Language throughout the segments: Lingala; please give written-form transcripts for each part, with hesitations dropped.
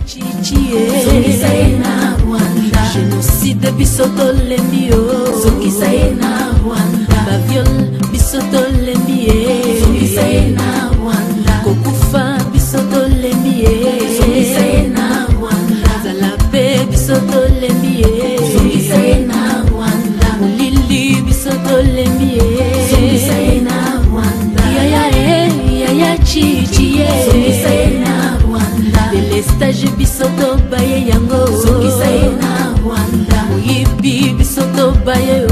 Zongisa na Rwanda. Génocide bisoto lembio. Zongisa na Rwanda. Baviol bisoto lembie. Zongisa na Rwanda. Kokufa bisoto lembie. Zongisa na Rwanda. Zalape bisoto lembie. Zongisa na Rwanda. Mulili bisoto lembie. Zongisa na Rwanda. Yaya chichi ye. Zongisa na Rwanda. Delestage bisoto baye yango. Zongisa na Rwanda. Muyibi bisoto baye o.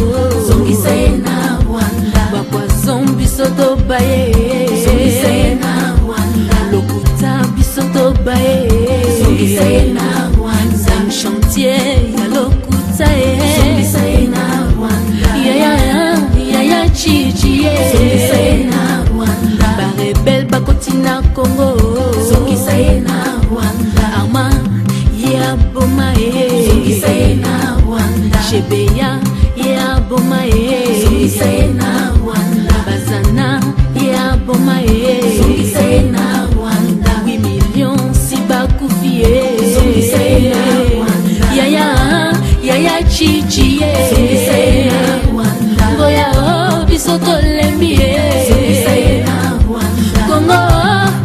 Zongisa na Rwanda. Bakwason bisoto baye. Zongisa na Rwanda. Lokuta bisoto baye. Zongisa na Rwanda. Zam chantier ya lokuta ye. Zongisa na Rwanda. Yaya chichi ye. Zongisa na Rwanda. Barebel bakotina Congo. Zongisa na Rwanda. Arma ya boma ye. Zongisa na Rwanda. Shebeya ya boma ye. Zongisa na Rwanda. Bazana ya boma ye. Zongisa na Rwanda. 8 millions si bakufi ye. Zongisa na Rwanda. Yaya chichi ye. Zongisa na Rwanda. Ngoya o bisoto lembi ye. Zongisa na Rwanda.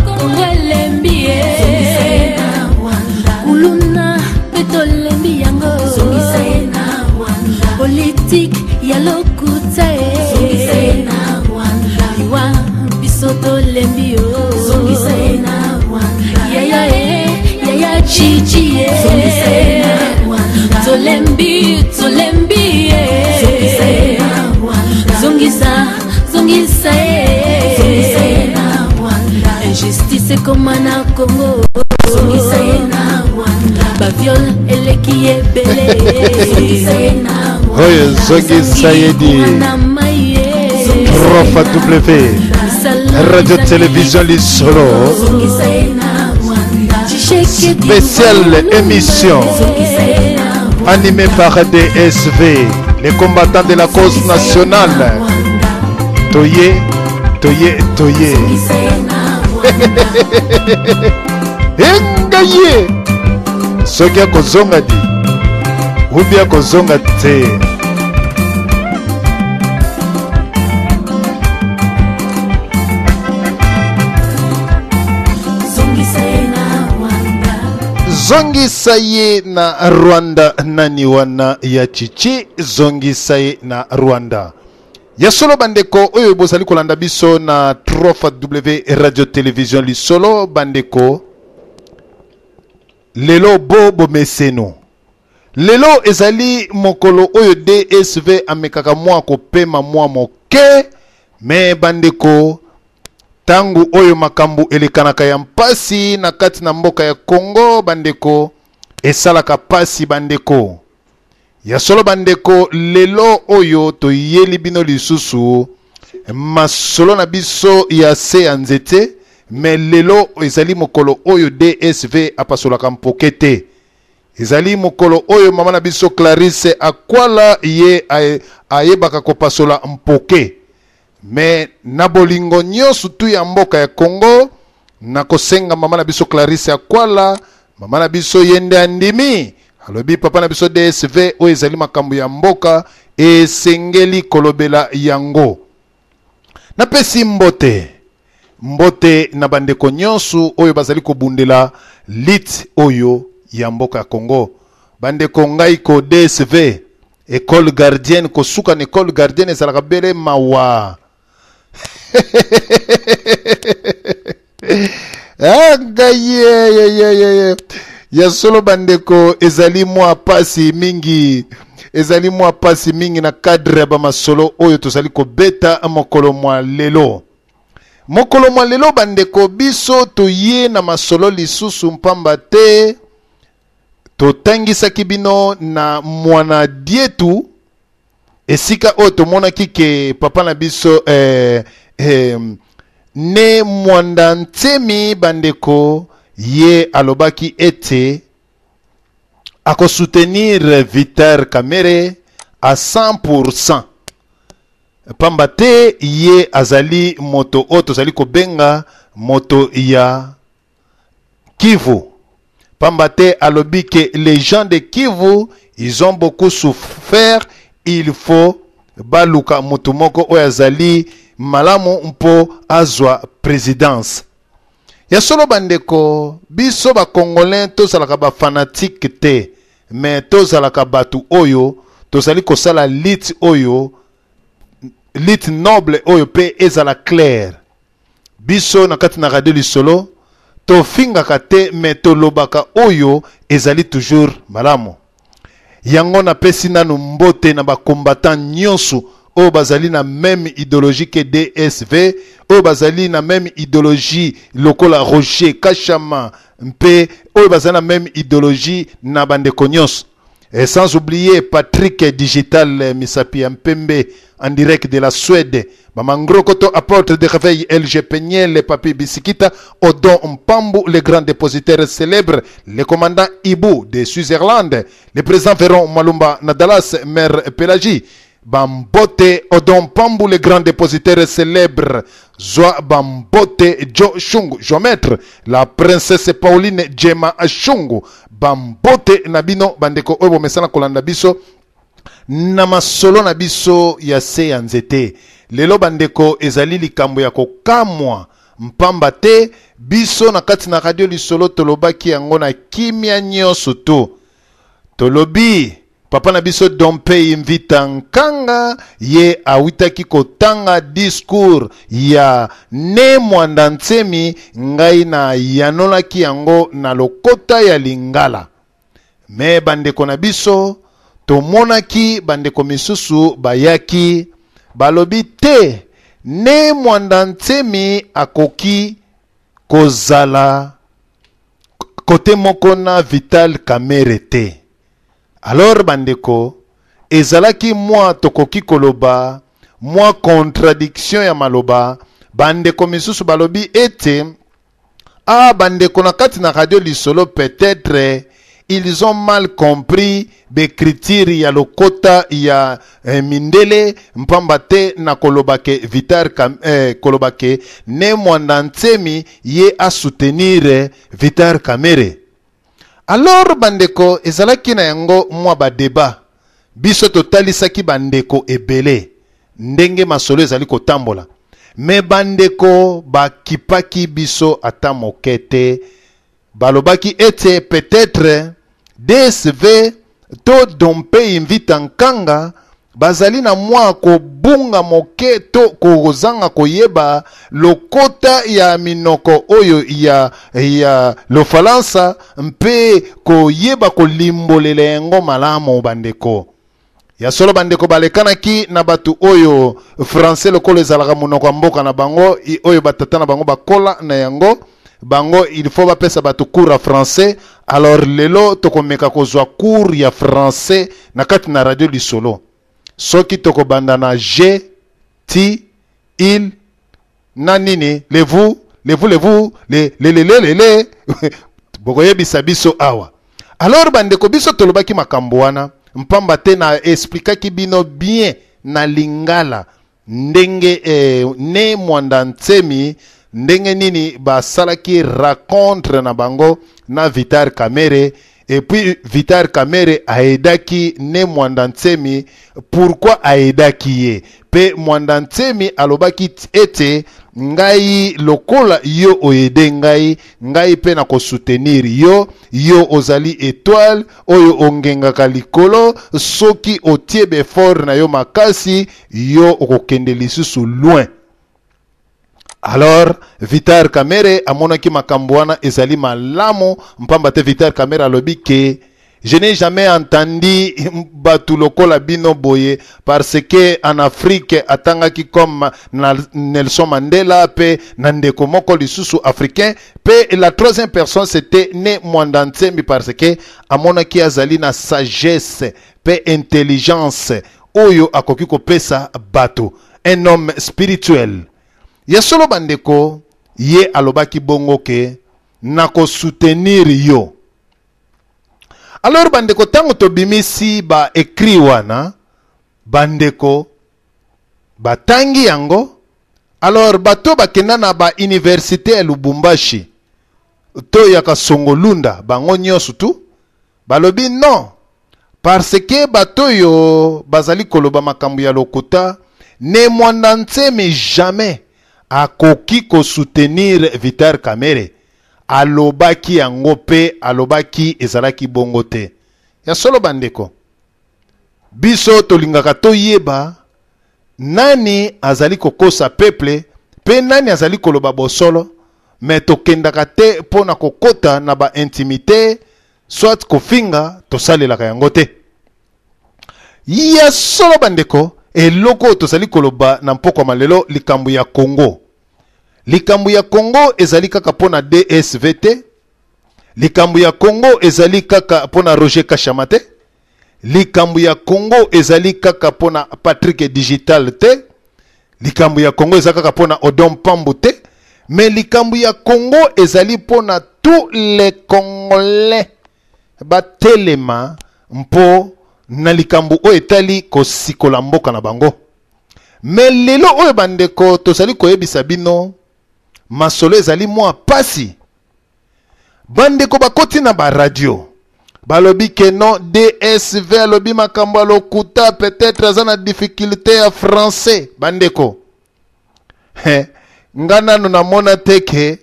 Kongo lembi ye. Zongisa na Rwanda. Kuluna beto lembi yango. Zongisa na Rwanda. Politique ya lokuta ye. Zongisa na Rwanda. Liwa bisoto lembi yo. Zongisa na Rwanda. Yaya chichi ye. Zongisa na Rwanda. Tolembi ye. Zongisa na Rwanda. Zongisa ye. Zongisa na Rwanda. Injustice koma na Congo. Zongisa na Rwanda. Baviol eleki ebele. Zongisa na Rwanda. Oye, Zongisa ye di Profa W Radio Télévision Lisolo. Spéciale émission animée par DSV, les combattants de la cause nationale. Toye. Engaye soki akozonga di ubi akozonga te. Zongisa ye na Rwanda. Nani wana ya chichi. Zongisa ye na Rwanda. Ya solo bandeko oyo bozali kolanda biso na 3W Radio Télévision Lisolo. Bandeko lelo bo meseno. Lelo ezali mokolo oyo DSV amekaka mwa kopema mwa moke. Me bandeko tangu oyo makambu elekanaka ya mpasi na kati na mboka ya Congo. Bandeko esalaka pasi bandeko. Ya solo bandeko lelo oyo toyeli bino lisusu masolo na biso ya se ya nzete. Me lelo ezali mokolo oyo DSV apasolaka mpokete. Ezali mokolo oyo mama na biso Clarisse Akwala ye ayebaka kopasola mpoke. Me na bolingo nyonso tu ya mboka ya Congo na kosenga mama na biso Clarisse Akwala, mama na biso yende andimi alobi papa na biso DSV oyo ezali makambo ya mboka esengeli kolobela yango. Napesi mbote na bandeko nyonso oyo bazali kobundela lit oyo ya mboka ya Congo. Bandeko ngai ko DSV école gardienne kosuka na école gardienne ezalaka bele mawa. Ya solo bandeko ezali mwa pasi mingi. Ezali mwa pasi mingi na cadre ba masolo oyo tozali kobeta mokolo mwa lelo. Mokolo mwa lelo bandeko biso toye na masolo lisusu mpamba te. Totangisaki bino na mwana dietu. Esika oyo tomonaki ke papa na biso ne mwanda ntemi bandeko ye alobaki ete ako soutenir Vital Kamerhe à 100%. Pamba te ye azali moto oyo tozali kobenga moto ya Kivu. Pambate alobi que les gens de Kivu, ils ont beaucoup souffert. Il faut baluka mutumoko oyazali malamu mpo azwa présidence. Ya solo bandeko, biso ba congolais tozalaka ba fanatique te, mais tozalaka batu oyo, tozali kosala lit oyo, lit noble oyo pe ezala clair. Biso na kati na radio lisolo, to fingaka te, mais to lobaka oyo ezali toujours malamu. Yango na pesi nanu mbote na ba combattant nyonso o bazali na même idéologie que DSV, o bazali na même idéologie lokola Roger Kachama mpe o bazali na même idéologie na bandeko nyonso. Et sans oublier Patrick Digital Misapi Mpembe en direct de la Suède. Mamangro Koto, apôtre de réveil LG Peniel, le papi Bisikita, Odon Mpambu, le grand dépositaire célèbre, le commandant Ibu de Suisse-Irlande, le président Véron Malumba Nadalas, maire Pelagi, Bambote Odon Mpambu, le grand dépositaire célèbre, Zoa Bambote Jo Shungu, géomètre, la princesse Pauline Djema Shungu, Bambote Nabino, Bandeko Obo Mesana Kolanda Biso, Namasolo Nabiso Yase Yanzete. Lelo bandeko ezali likambo ya kokamwa mpamba te biso na kati na radio lisolo tolobaki yango na kimia nyonso to. Tolobi papa na biso Dompe Invita Nkanga ye awitaki kotanga discours ya ne mwanda ntsemi ngai na yanolaki yango na lokota ya Lingala. Me bandeko na biso tomonaki bandeko misusu bayaki balobi te ne mwanda ntsemi akoki kozala kote moko na Vital Kamerhe te. Alors bandeko ezalaki mwa tokoki koloba mwa contradiction ya maloba. Bandeko misusu balobi ete bandeko na kati na radio lisolo peut-être ils ont mal compris l'écriture ya lokota ya mindele mpambate na kolobake Vital kolobake ne mwanda ntsemi ye a soutenir Vital Kamerhe. Alors bandeko ezalaki na yango mwa ba débat biso totalisaki bandeko ebele ndenge masolo ezali kotambola, me bandeko bakipaki biso ata mokete balobaki ete peut-être DSV to Dompe Invita Nkanga bazali na mwa kobunga moke to kozanga koyeba lokota ya minoko oyo ya lofalansa mpe koyeba kolimbolela yango malamu bandeko. Ya solo bandeko balekanaki na batu oyo français lokolo ezalaka monoko mboka na bango oyo batata na bango bakola na yango bango il faut bapesa batu cours à français. Alors lelo tokomeka kozwa cours ya français na kati na radio lisolo. Soki tokobanda na je, ti, il, nanini, le vous, le bokoye bisabiso awa. Alors bandeko biso tolobaki makambo wana mpamba te na explikaki bino bien na Lingala ndenge ne mwanda ntsemi ndenge nini basalaki racontre na bango na Vital Kamerhe. Et puis Vital Kamerhe aedaki ne mwanda ntsemi. Pourquoi aedaki ye? Pe mwanda ntsemi alobaki ete ngai lokola yo oyede ngai pe na ko soutenir yo ozali étoile oyo ongengaka likolo soki otie befort na yo makasi yo okokende lisusu loin. Alors Vital Kamerhe amonaki makambo wana ezali malamu mpamba te Vital Kamerhe alobi ke je n'ai jamais entendu batu lokola bino boye parce que en Afrique atangaki comme Nelson Mandela pe nandeko moko lisusu africain pe la troisième personne c'était ne mwanda ntsemi parce que amonaki azali na sagesse pe intelligence oyo akoki kopesa bato, un homme spirituel. Ya solo bandeko ye alobaki bongo ke nako soutenir yo. Alors bandeko tango tobimisi ba ekri wana bandeko batangi yango. Alors bato bakenda na ba université ya Lubumbashi to yaka songolunda bango nyonso tu balobi non parce que bato yo bazali koloba makambo ya lokuta ne mwanda ntsemi jamais akoki ko soutenir Vital Kamerhe alobaki yango pe alobaki ezalaki bongo te ya solo bandeko biso tolingaka toyeba nani azali kokosa peuple pe nani azali koloba bosolo mais tokendaka te pona kokota na ba intimité soit kofinga tosalelaka yango te ya solo bandeko eloko tozali koloba na mpoko malelo likambo ya Congo. Likambo ya Congo ezali kaka pona DSVT. Likambo ya Congo ezali kaka pona Roger Kachama te. Likambo ya Congo ezali kaka pona Patrick Digital te. Likambo ya Congo ezali kaka pona Odom Pambu te. Mais likambo ya Congo ezali pona tous les Congolais batelema mpo na likambo o etali kosikola mboka na bango. Mais lelo oyo bandeko tozali koyebisa bino masolo ezali mwa pasi. Bandeko bakoti na ba radio balobi ke non DSV alobi makambo lokuta peut-être azana difficulté ya français bandeko. Ngana na mona teke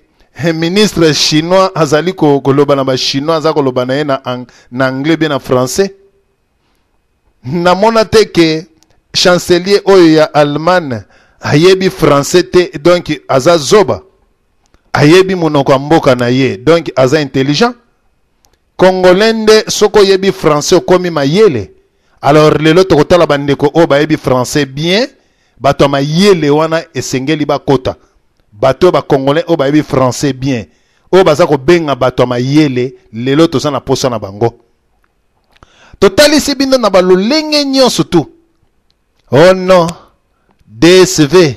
ministre chinois azali koloba na ba chinois azali koloba na ye na anglais bien na français. Na mona teke chancelier oyo ya Allemagne ayebi français te donc aza zoba ayebi monoko ya mboka na ye donc aza intelligent. Congolais soko yebi français okomi mayele. Alors lelo tokotala bandeko o ba yebi français bien bato mayele wana esengeli bakota. Bato ba Congolais o ba yebi français bien o baza ko benga bato mayele lelo toza na posa na bango. Totali si bino na balolenge nyonso tu. Oh non, DSV,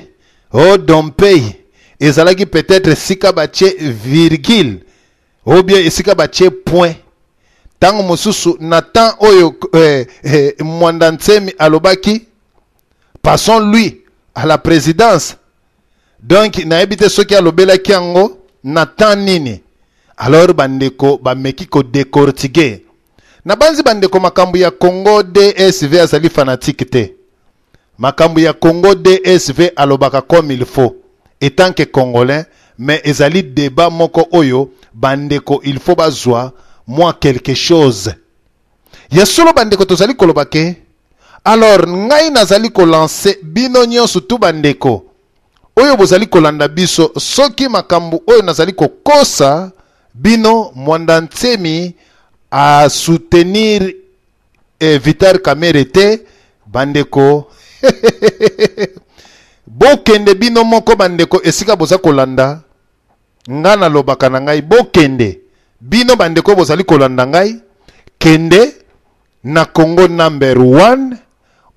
oh Dompei, ezalaki peut-être sika bache virgule, ou bien sika bache point. Tango mosusu Nathan oyo mwanda ntsemi alobaki, passons lui à la présidence. Donc na ebite soki alobelaki yango Nathan nini. Alors bandeko bameki ko décortiquer. Na banzi bandeko makambu ya Congo DSV azali fanatique te. Makambu ya Congo DSV alobaka comme il faut. Étant que Congolais, mais ezali débat moko oyo bandeko il faut bazwa moi quelque chose. Ya solo bandeko tozali kolobake. Alors ngai nazali ko lancer bino nyonso tu bandeko. Oyo bozali kolanda biso soki makambu oyo nazali kokosa bino mwanda ntsemi à soutenir Vital Kamerhe te bandeko. Bokende bino moko bandeko esika boza kolanda ngana lobaka na ngai bokende bino bandeko bozali kolanda ngai kende na Congo number 1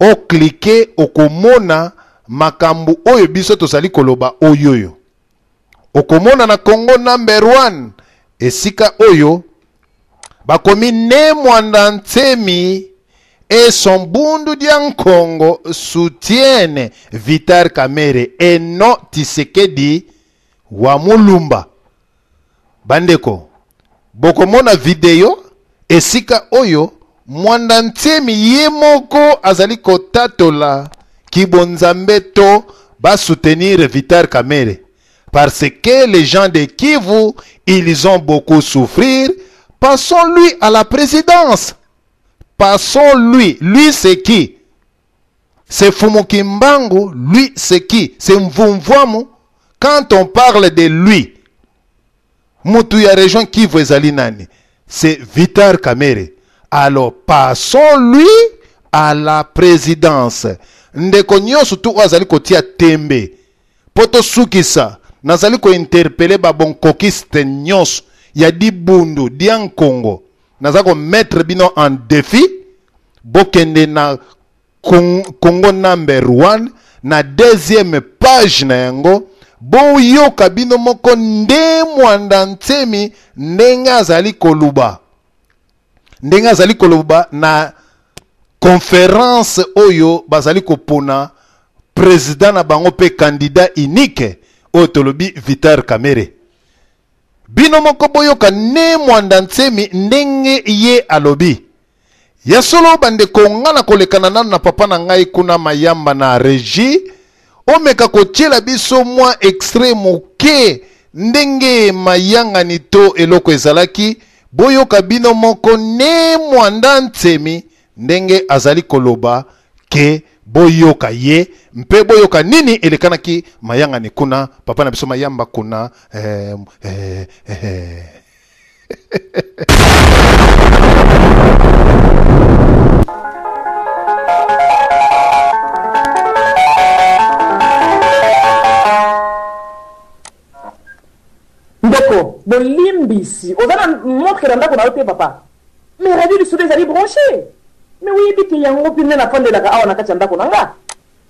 o cliquer okomona makambu oyo biso tozali koloba oyoyo okomona na Congo number 1 esika oyo bakomi ne mwanda ntsemi et son bundu dian Congo soutiennent Vital Kamerhe et non Tshisekedi wa Mulumba. Bandeko, bokomona video esika oyo mwanda ntsemi ye moko azali kotatola kibonzambe to ba soutenir Vital Kamerhe parce que les gens de Kivu ils ont beaucoup souffrir. Passons-lui à la présidence. Passons-lui. Lui, c'est qui? C'est Fumukimbangu. Lui, c'est qui? C'est Mvumvwamu. Quand on parle de lui, Mutuya région Kivu ezali nani? C'est Vital Kamerhe. Alors, passons-lui à la présidence. Ndeko nyonso tu azali kotia tembe. Poto sukisa. Nazali ko interpeller ba bon kokiste nyonso. Ya di bundu, di en Congo. Nazako mettre bino en défi. Bokende na Congo number 1. Na deuxième page na yango. Bo yoka bino moko nde mwanda ntsemi. Ndenga zali koluba. Ndenga zali koluba na conférence oyo. Bazali kopona. Président na bango pe candidat unique. Oyo tolobi Vital Kamerhe. bino moko boyoka ne mwanda ntsemi ndenge ye alobi. Ya solo bande kongana kolekana nanu na papa na ngai kuna mayamba na régie. Omeka kotiela biso mwa extrait moke ndenge mayanga nito eloko ezalaki. Boyoka bino moko ne mwanda ntsemi ndenge azali koloba ke boyoka ye mpe boyoka nini elekanaki mayanga ni kuna papa na biso mayamba kuna Ndeko, bolimbisi, ozana montre na ndako na ote papa. Mais radio du soleil allait brancher. Mais oui, dit qu'il y a un groupe na fond de la awa na kati ya ndako nanga.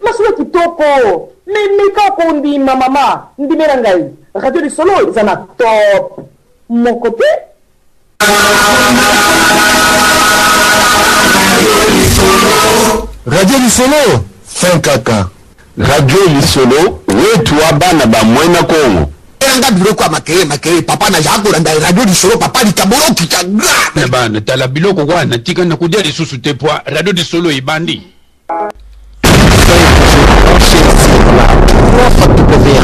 Masuwa kitoko. Mais quand on dit ma maman, ndi merangai. Radio du soleil, ça na top. Mon côté. Radio Lisolo, fin kaka. Radio Lisolo, wetu abana ba mwena Kongo. Nga biloko ya makere papa na jako randa radio Lisolo papa likaboro kitagra. Na bana tala biloko kwa na tika na kudia lisusu te poa radio Lisolo ibandi.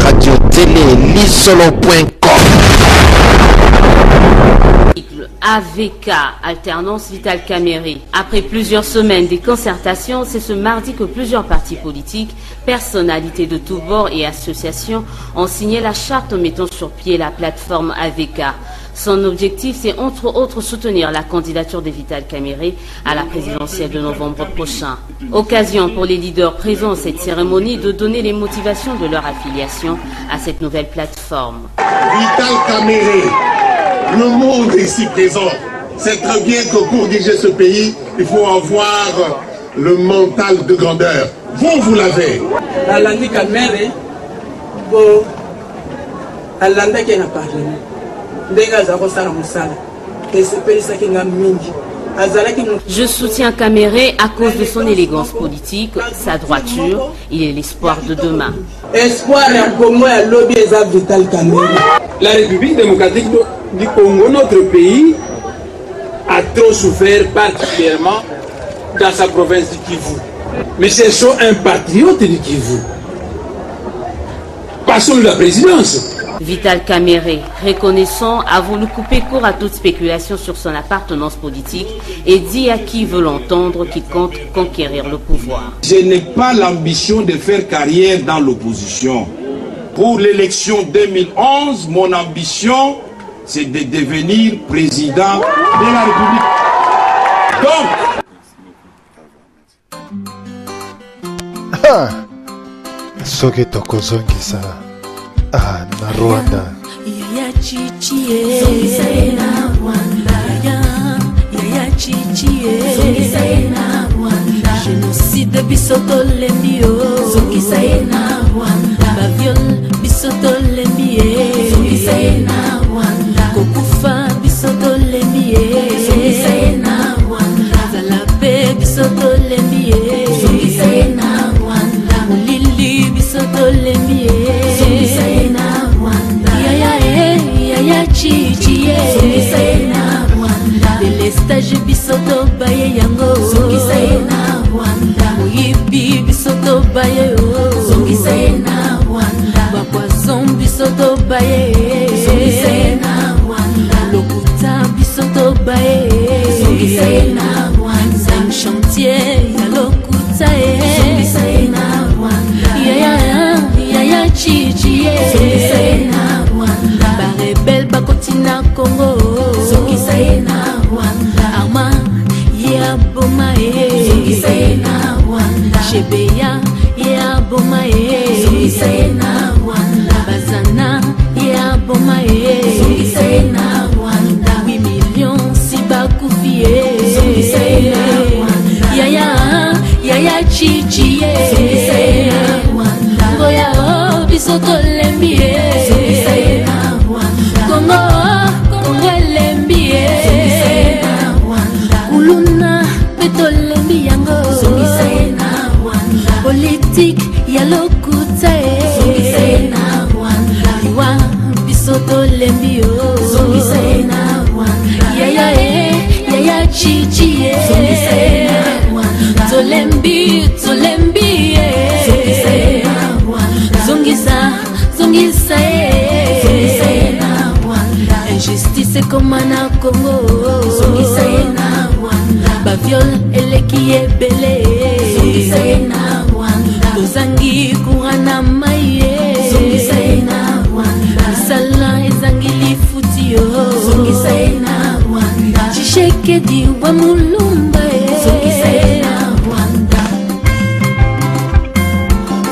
Radio Télé Lisolo.com. AVK, Alternance Vital Caméré. Après plusieurs semaines de concertations, c'est ce mardi que plusieurs partis politiques, personnalités de tous bords et associations ont signé la charte mettant sur pied la plateforme AVK. Son objectif, c'est entre autres soutenir la candidature de Vital Caméré à la présidentielle de novembre prochain. Occasion pour les leaders présents à cette cérémonie de donner les motivations de leur affiliation à cette nouvelle plateforme. Vital Caméré, le monde ici présent sait très bien que pour diriger ce pays, il faut avoir le mental de grandeur. Vous l'avez. Je soutiens Caméré à cause de son élégance politique, sa droiture, il est l'espoir de demain. Espoir à lobby Vital Caméré. La République démocratique du Congo, notre pays, a trop souffert, particulièrement dans sa province du Kivu. Mais cherchons un patriote du Kivu. Passons de la présidence. Vital Caméré, reconnaissant, a voulu couper court à toute spéculation sur son appartenance politique et dit à qui veut l'entendre qu'il compte conquérir le pouvoir. Je n'ai pas l'ambition de faire carrière dans l'opposition. Pour l'élection 2011, mon ambition, c'est de devenir président de la République. Donc, soki tokozongisa na Rwanda. Yaya chichie zongisa na Rwanda. Yaya chichie zongisa na Rwanda. Génocide bisoto lembio zongisa na Rwanda. Baviol bisoto lembie zongisa na Rwanda. Kokufa bisoto lembie zongisa na Rwanda. Zalape bisoto lembie zongisa na Rwanda. Mulili bisoto lembie zongisa na Rwanda. Yaya chichie zongisa na Rwanda. Delestage bisoto baye yango zongisa na Rwanda. Muyibi bisoto baye zongisa na Rwanda. Bakwazon bisoto baye zongisa na Rwanda. Lokuta bisoto baye zongisa na Rwanda. Chantier ya lokuta zongisa na Rwanda. Yaya chichie zongisa na Rwanda. Barebel bakotina Congo zongisa na Rwanda. Arma ya boma zongisa na Rwanda. Shebeya ya boma zongisa na Rwanda. Bazana ya boma zongisa na Rwanda. 8 millions si bakufie zongisa na Rwanda. Yaya chichie zongisa na Rwanda. Ngoya bisoto lembie zongisa na Rwanda. Congo lembie chichi tolembi tolembi zongisa zongisa injustice comme na Congo zongisa na Rwanda ba viol eleki ebele zongisa na Rwanda tozangi kurana maye zongisa na Rwanda sala ezangili futio zongisa na Rwanda Tshisekedi wa Mulumba zongisa na Rwanda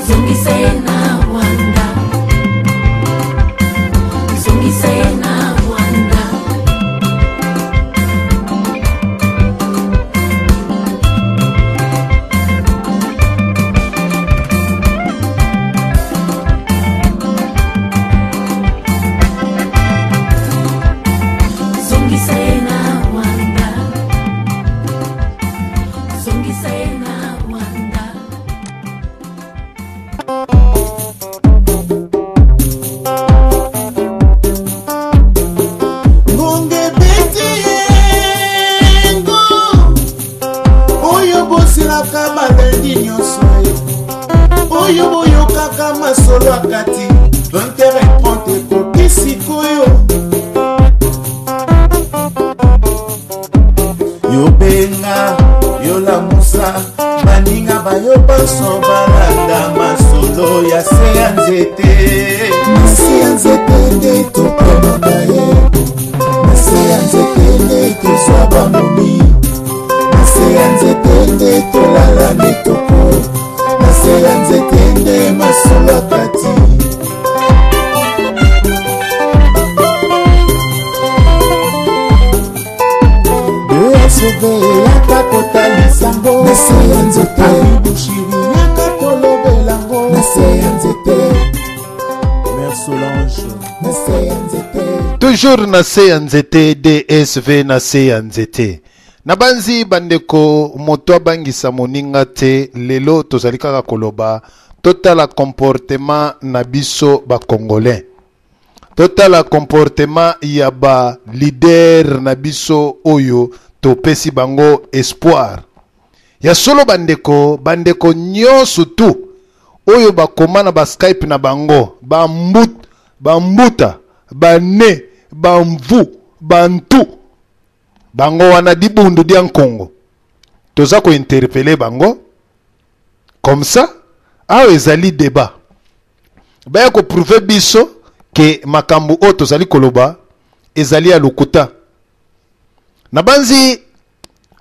zongisa na Rwanda zongisa na Rwanda Solo akati 20h30 kokisi koyo yobenga yolamusa baninga bayobaso balanda masolo ya se ya nzete nase ya nzete nde topemaka ye nase ya nzete nde tozwa bamomi nase ya nzete nde tolala mitoko nase ya nzete nde masolo kati BSV yaka kotalisango nase ya nzete bushiri yaka kolobelango nase ya nzete Mère Solange nase ya nzete toujours nase ya nzete DSV nase ya nzete Nabanzi bandeko moto abangisa moninga te lelo tozali kaka koloba totala comportement na biso ba congolais totala comportement ya ba leader na biso oyo topesi bango espoir ya solo bandeko nyonso tu oyo bakoma na ba Skype na bango bambuta bane bamvu bantu bango wana dibundu dia Congo toza ko interpeller bango comme ça aho ezali débat baya ko prouver biso ke makambu o tozali koloba ezali ya lokuta na banzi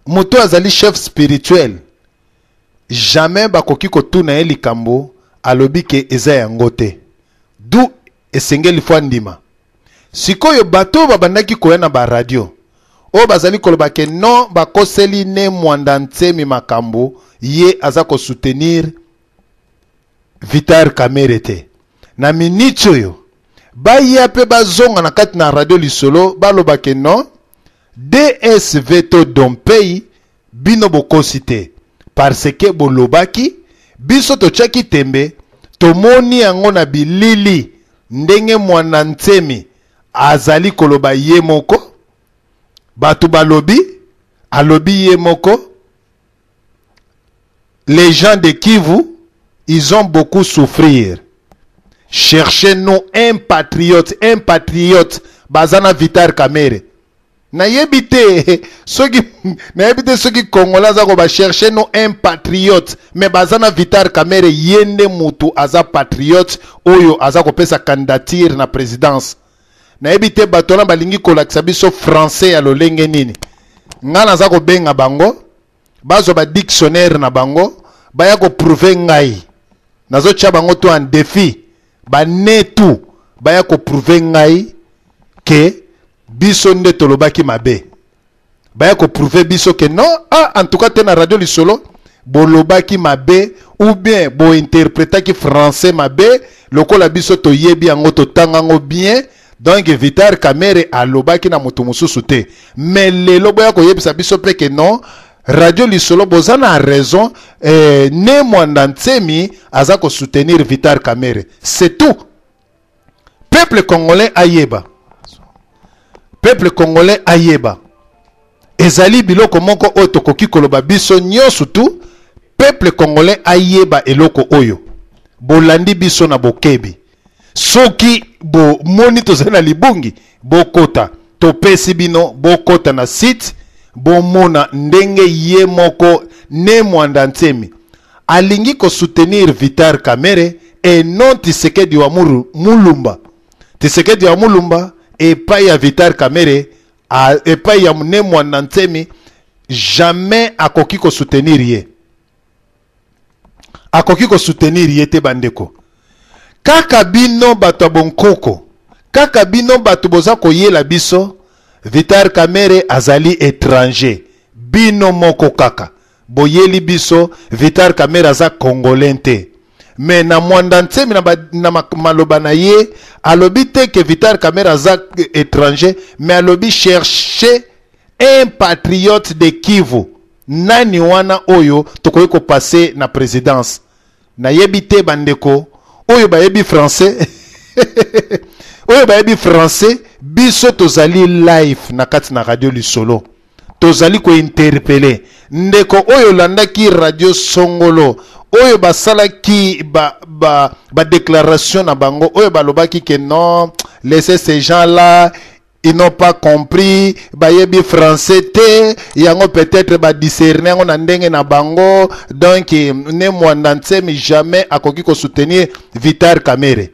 moto azali chef spirituel jamais bakoki kotuna ye likambo alobi ke eza yango te du esengeli fwa ndima sikoyo bato babandaki koya na ba radio o bazali koloba ke non bakoseli ne mwanda ntsemi makambo ye aza ko soutenir Vital Kamerhe te na minute oyo baya pe bazonga na kati na radio lisolo baloba ke non DSV to dompei bino bokosi te parce que bolobaki biso tochaki tembe tomoni yango na bilili ndenge mwana ntsemi azali koloba ye moko batu balobi alobi ye moko. Les gens de Kivu, ils ont beaucoup souffrir. Cherchez-nous un patriote bazana Vital Kamerhe. Na yebite soki Congolais za ko ba chercher nous un patriote mais bazana Vital Kamerhe yende mutu aza patriote oyo aza ko pesa candidature na présidence. Na yebite batona balingi kolakisa biso français ya lolenge nini. Ngana za ko benga bango bazo ba dictionnaire na bango baya ko prouver ngai. Nazo tia bango to en défi ba netu baya ko prouver ngai que biso nde tolobaki mabe baya ko prouver biso que non en tout cas tena radio lisolo bolobaki mabe ou bien bo interprétaki français mabe lokola biso to yebi yango to tangango bien donc Vital Kamerhe alobaki na moto mususu te mais lelo boya ko yebisa biso pe que non radio lisolo bozana a raison ne mwanda ntsemi aza ko soutenir Vital Kamerhe c'est tout. Peuple congolais ayeba ayeba ezali biloko moko oyo tokoki koloba biso nyonso tu peuple congolais ayeba eloko oyo bolandi biso na bokebi soki bo moni tozali na libungi bokota topesi bino bokota na site bomona ndenge ye moko ne mwanda ntemi alingi ko soutenir Vital Kamerhe et non Tshisekedi wa Mulumba. Tshisekedi wa Mulumba epai ya Vital Kamerhe epai ya ne mwanda ntemi jamais akoki ko soutenir ye. Akoki ko soutenir ye te bandeko. Kaka bino bato bonkoko, kaka bino bato boza koyela biso, Vital Kamerhe azali étranger. Bino moko kaka. Boyeli biso, Vital Kamerhe aza congolais te. Mais na mwanda ntemi na maloba na ye, alobi te que Vital Kamerhe aza étranger, mais alobi chercher un patriote de Kivu. Nani wana oyo tokoki ko passer na présidence. Na yebi te bandeko, oyo ba yebi français. Oyo ba yebi français, biso tozali live na kati na radio Lisolo. Tozali ko interpeller. Ndeko oyo landaki radio Songolo. Oyo basala ki ba déclaration na bango. Oyo balobaki que non, laissez ces gens là, ils n'ont pas compris. Ba yebi français te, yango peut-être ba discerner ngo na ndenge na bango. Donc ne mwanda ntemi jamais akoki ko soutenir Vital Kamerhe.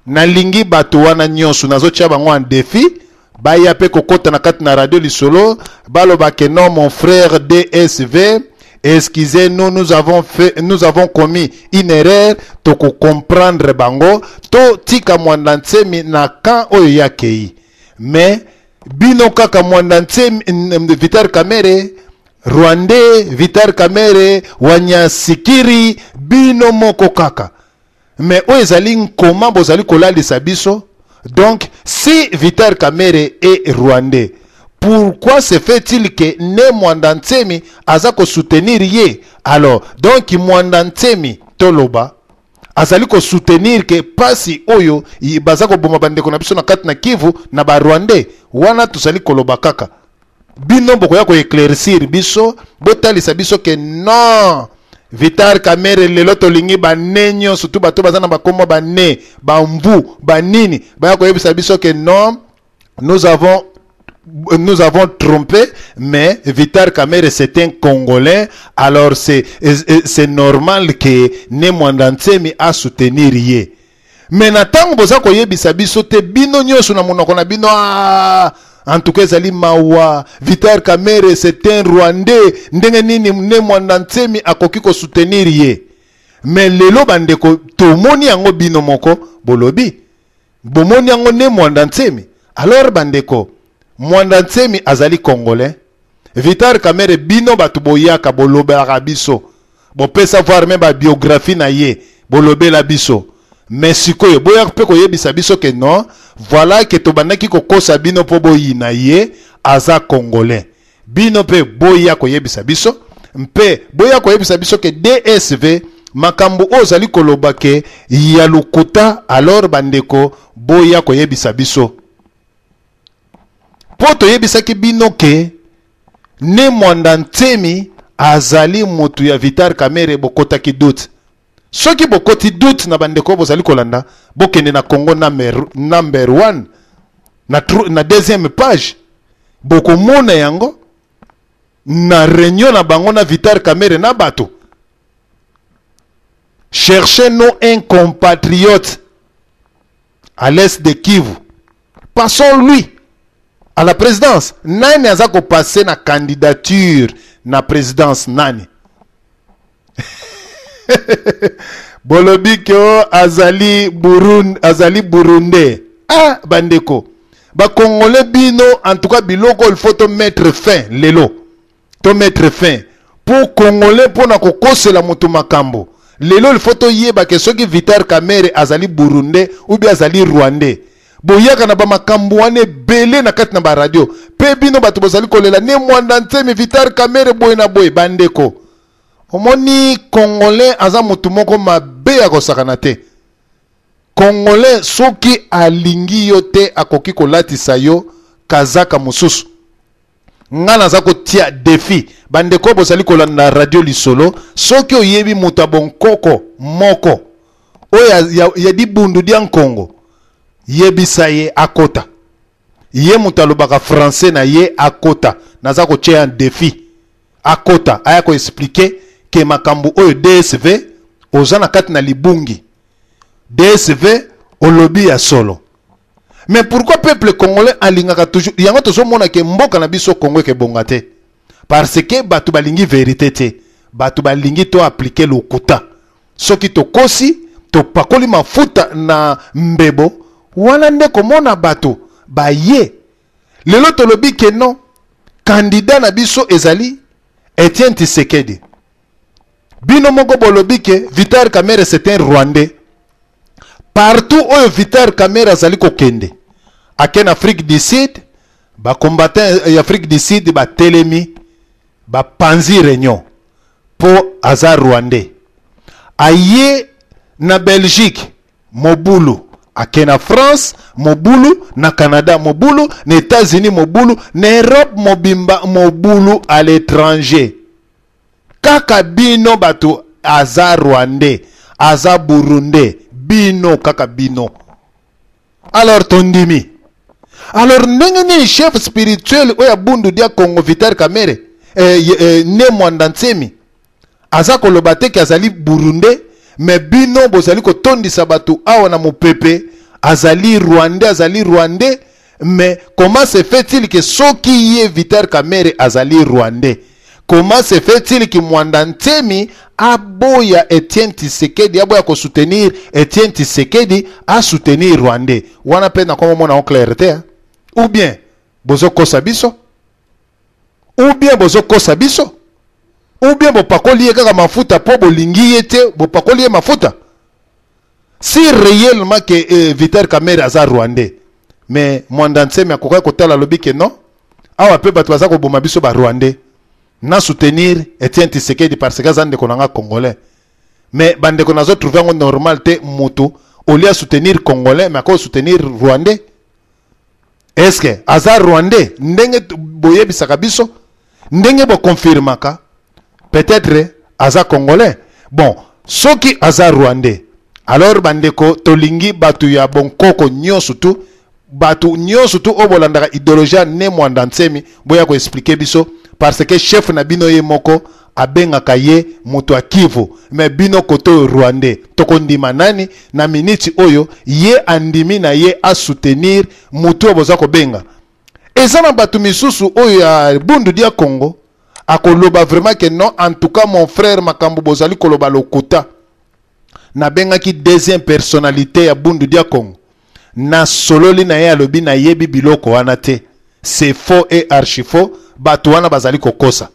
Na lingi bato wana nyonso nazotia bango en défi. Baya pe kokota na kati na radio Lisolo. Baloba que non mon frère DSV. Excusez-nous, nous avons commis une erreur. Toko comprendre bango. To tika mwanda ntemi na kan oyo yakei. Mais bino kaka mwanda ntemi Vital Kamerhe Rwandais, Vital Kamerhe Wanyasikiri bino moko kaka. Mais oyo ezali nkoma bozali kolalisa biso. Donc si Vital Kamerhe est rwandais, pourquoi se fait-il que ne mwanda ntemi aza ko soutenir ye? Alors donc mwanda ntemi toloba azali ko soutenir que pasi oyo baza ko boma bandeko na biso na kati na Kivu na ba rwandais wana tozali koloba kaka. Bino bokoya ko éclaircir biso botalisa biso que non, Vital Kamerhe lelo tolingi ba nenyo surtout bato bazana bakomo ba ne ba mvu ba nini ba ko yebisa biso que non, nous avons trompé, mais Vital Kamerhe c'est un Congolais, alors c'est normal que ne mwanda ntemi a soutenir ye. Mais natango boza ko yebisa biso te bino nyonso na monoko na bino en tout cas zali mawa Vital Kamerhe c'est un Rwandais ndenge nini ne mwanda ntemi akoki ko soutenir ye. Mais lelo bandeko tomoni yango bino moko bolobi bomoni yango ne mwanda ntemi. Alors bandeko mwanda ntemi azali Congolais. Vital Kamerhe bino batu boyaka bolobela biso bopesa voir même ba biographie na ye bolobela biso. Mais sikoyo boya pe ko yebisa biso que non, voilà que tobandaki ko kosa bino po boyina ye aza Congolais. Bino pe boya ko yebisa biso mpe boya ko yebisa biso que DSV makambo ozali koloba ke ya lukuta. Alors bandeko boya ko yebisa biso poto yebisa ki bino ke ne mwanda ntemi azali motu ya Vital Kamerhe bokota ki doute. Soki bokoti doute na bandeko bozali kolanda bokende na Congo number 1 na deuxième page boko mona yango na réunion na bango na Vital Kamerhe na bato. Cherchez-nous un compatriote à l'est de Kivu. Passons-lui à la présidence. Nani azako passer na candidature na présidence nani? Bolobi kyo azali Burundais. Ah bandeko. Ba Congolais bino en tout cas biloko il faut to mettre fin lelo. To mettre fin. Pour Congolais pour na kokosela mutu makambo. Lelo il faut to yeba ke soki Vital Kamerhe azali Burundais ou bien azali Rwandais. Boyaka na ba makambo wane belé na kati na ba radio. Pe bino batu bozali kolela ne mwanda ntemi Vital Kamerhe boy na boy bandeko. Omoni Congolais aza mutu moko mabe ya kosakana te. Congolais soki alingi yo te akoki kolatisa yo kazaka mususu. Nga naza kotia défi bandeko bozali kolanda radio lisolo soki oyebi muta bonkoko moko oya ya di bundu dia Nkongo yebisa ye akota ye muta lobaka français na ye akota naza ko tia un défi akota aya ko expliquer ke makambu oyo DSV ozana kati na libungi DSV olobi ya solo. Mais pourquoi peuple congolais alingaka toujours yango tozo mona ke mboka na biso Congo ke bongate parce que batu balingi vérité te batu balingi to appliquer lokuta soki to kosi to pakoli mafuta na mbebo wana nde komona batu baye lelo tolobi ke non candidat na biso ezali Etienne Tshisekedi bino moko bolobi ke Vital Kamerhe c'est un Rwandais. Partout où Vital Kamerhe azali kokende en Afrique du Sud ba combattant Afrique du Sud ba telemi ba panzi réunion pour azar rwandais aye na Belgique mobulu akena France mobulu na Canada mobulu na États-Unis mobulu na Europe mobimba mobulu à l'étranger kaka bino batu azar rwandais azar burundais bino kaka bino alors tondimi alors ndenge chef spirituel oya bundu dia Congo Vital Kamerhe ne mwanda Ntsemi aza koloba te ki azali burundais mais bino bozali kotondisa batu awa na mopepe azali rwandais mais comment se fait-il que soki ye Vital Kamerhe azali rwandais comment se fait-il que mwanda Ntsemi aboya Etienne Tshisekedi aboya ko soutenir Etienne Tshisekedi a soutenir Rwandais wana pe na komo mona en clarté ou bien bozo kosa biso ou bien bozo kosa biso ou bien bo pakoli kaka mafuta po bolingi yete bo pakoli mafuta si réellement que Vital Kamerhe aza Rwandais mais mwanda Ntsemi akoka kotala lobi ke non awa pe bato baza ko boma biso ba Rwandais na soutenir Etienne Tshisekedi parce que azande konanga congolais mais bande ko nazo trouver un normal te mutu au lieu soutenir congolais mais ko soutenir rwandais est-ce que azar rwandais ndenge boyebisaka biso ndenge bo confirmaka peut-être azar congolais bon soki azar rwandais alors bande ko tolingi batu ya bonkoko nyoso tu batu nyoso tu obolandaka idéologie ne mwanda Ntsemi boya ko expliquer biso parce que chef na bino ye moko abengaka ye moto Kivu mais bino koto rwandais tokondima nani na miniti oyo ye andimi na ye a soutenir moto boza ko benga ezana batu misusu oyo ya bundu dia Congo akoloba vraiment que non en tout cas mon frère makambo bozali koloba lokuta na benga ki deuxième personnalité ya bundu dia Congo na sololi na ye alobi na yebi biloko wana te c'est faux et archi faux batu wana bazali kokosa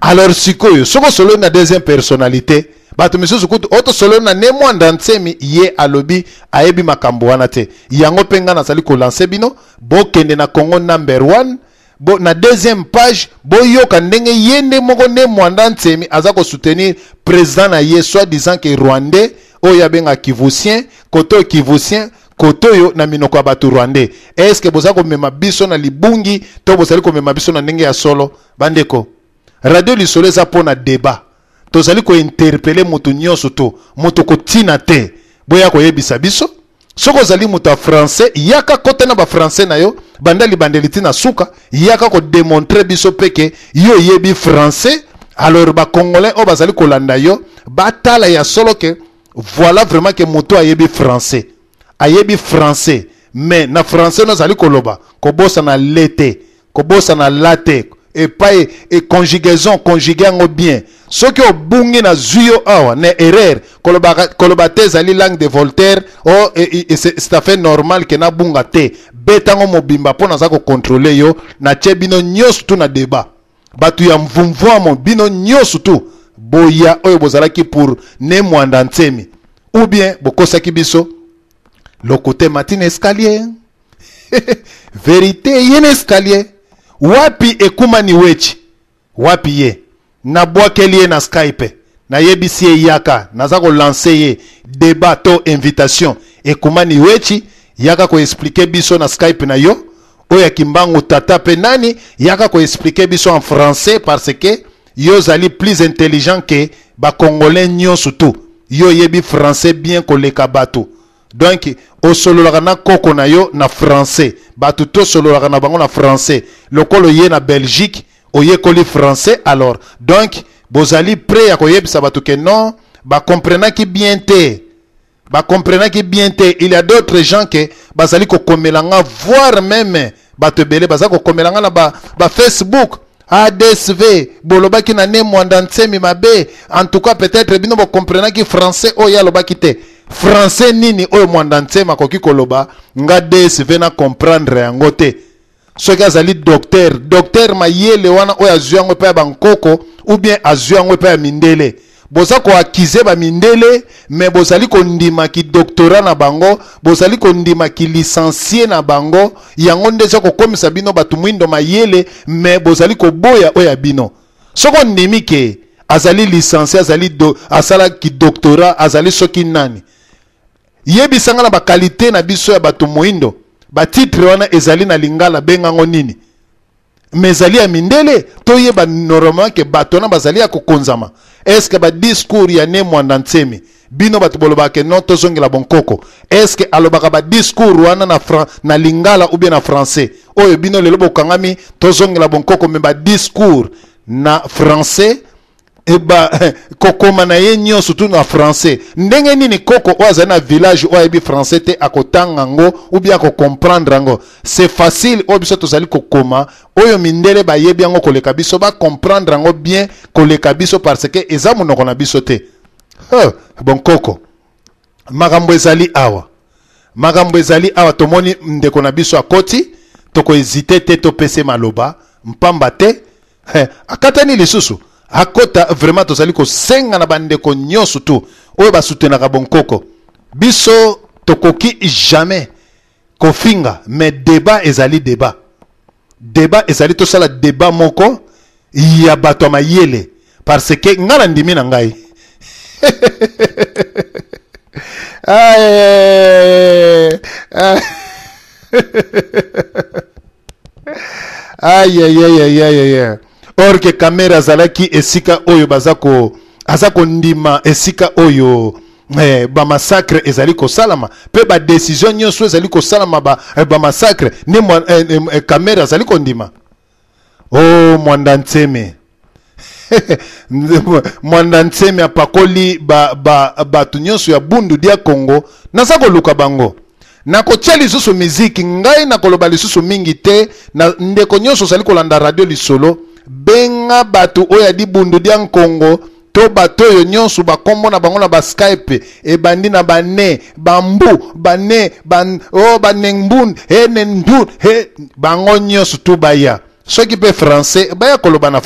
alors sikoyo soko solo na deuxième personnalité batu misusu kutu auto solo na ne mwanda Ntsemi ye alobi ayebi makambo wana te yango penga na sali ko lancer bino bokende na Congo number 1 bo na deuxième page boyoka ndenge yende moko ne mwanda Ntsemi aza ko soutenir président na ye soit disant que rwandais oya benga kivusien koto kivusien kotoyo na minoko batu rwandais est-ce que boza ko mema biso na libungi to bozali ko mema biso na ndenge ya solo bandeko radio lisolo za pona débat tozali ko interpeller mutu nyoso to mutu ko tina te boya ko yebisa biso soko zali mutu français yaka kota na ba français na yo bandali bandeliti na suka yaka ko démontrer biso peke yo yebi français alors ba congolais o bazali ko landa yo batala ya solo ke voilà vraiment que mutu ayebi français ayebi français mais na français no zali koloba ko bossa na lete ko bossa na late et pas et conjugaison conjuguer ngo bien ce que obungi na zuyo awa na erreur koloba te zali langue de Voltaire oh et c'est tout à fait normal que na bunga te betango mobimba pona za ko contrôler yo na chebino nyos tu na débat batu ya mvumvwamo bino nyos tu boya oyo bozalaki pour ne mwanda Ntsemi ou bien bokosaki biso le côté matin escalier vérité yen escalier wapi ekumani wechi wapi ye na bwakeli ye na Skype na yebisi ye yaka naza ko lancer ye débat to invitation ekumani wechi yaka ko expliquer biso na Skype na yo oya kimbangu tata pe nani yaka ko expliquer biso en français parce que yo zali plus intelligent que ba congolais nyonso tout yo yebi français bien koleka bato donc o sololaka na koko na yo na français bato to sololaka na bango na français lokolo ye na Belgique oye koli français alors donc bozali prêt ya koyebisa bato que non ba comprendre ki bien te ba comprendre ki bien te il y a d'autres gens que bazali ko komelanga voire même bato belé bazali ko komelanga na ba Facebook ADSV bolobaki na ne mwanda ntsemi mabe en tout cas peut-être bino bo comprendre ki français oya lobaki te français nini oyo mwanda ntsema koki koloba nga DSV na comprendre yango te soki azali docteur mayele wana oyo azwi yango epai ya bankoko ou bien azwi yango epai ya mindele boza ko akize ba mindele mais bozali ko ndima ki doctorat na bango bozali ko ndima ki licencié na bango yango ndezo ko komisa bino batu mwindo mayele mais bozali ko boya oya bino soko ndimi ke azali licencié asala ki doctorat azali soki nani yebi sanga na ba qualité na biso ya batu mwindo ba titre wana ezali na lingala bengango nini mais ezali ya mindele to yeba normalement ke bato na bazali ya kokonzama est-ce que ba discours ya ne mwanda ntsemi bino bato bolobaka ke non tozongela bonkoko est-ce que alobaka ba discours wana na lingala ou bien na français oyo bino lelo bokangami tozongela bonkoko mais ba discours na français eba kokoma na ye nyonso surtout na français ndenge nini koko o azali na village o yebi français te akotanga ngo ou bien comprendre ngo c'est facile o biso tozali kokoma oyo mindele ba yebi yango koleka biso ba comprendre ngo bien koleka biso parce que eza monoko na biso te bon koko makambo ezali awa tomoni ndeko na biso akoti toko hésiter te to pese maloba mpamba te akatani lisusu akota vraiment tozali ko senga na bandeko nyonso tu oyo basutenaka bonkoko biso tokoki jamais kofinga mais débat ezali tosala débat moko ya bato mayele parce que ngala ndimi na ngai aïe or que caméra zalaki esika oyo azako ndima esika oyo ba massacre ezali ko salama pe ba décision nyonso ezali ko salama ba massacre ni caméra zali ko ndima oh mwanda ntseme mwanda ntseme apakoli batu nyonso ya bundu dia Congo naza koluka bango nakotia lisusu miziki ngai nakoloba lisusu mingi te na ndeko nyonso zali kolanda radio lisolo benga batu oya di bundu dia Congo to bato yo nyonso bakombo na bango na ba Skype e bandi na bane bambu bane banengbun nendu bango nyonso tu baya soki pe français baya koloba na